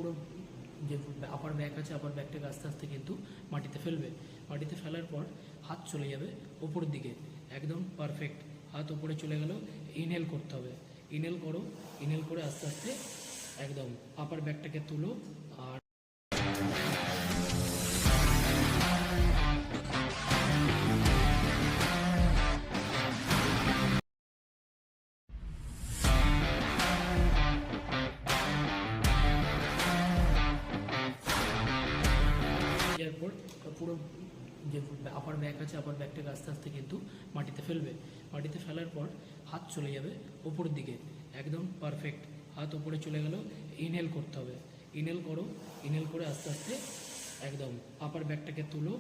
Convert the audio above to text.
পুরো যে আপার ব্যাক আছে আপার ব্যাকটাকে আস্তে আস্তে কিন্তু মাটিতে ফেলবে। মাটিতে ফেলার পর হাত চলে যাবে ওপরের দিকে, একদম পারফেক্ট। হাত ওপরে চলে গেল, ইনহেল করতে হবে। ইনহেল করো, ইনহেল করে আস্তে আস্তে একদম আপার ব্যাকটাকে তুলো। আর এরপর পুরো যে আপার ব্যাক আছে আপার ব্যাকটাকে আস্তে আস্তে কিন্তু মাটিতে ফেলবে। মাটিতে ফেলার পর হাত চলে যাবে ওপরের দিকে, একদম পারফেক্ট। হাত ওপরে চলে গেল, ইনহেল করতে হবে। ইনহেল করো, ইনহেল করে আস্তে আস্তে একদম আপার ব্যাকটাকে তুলো।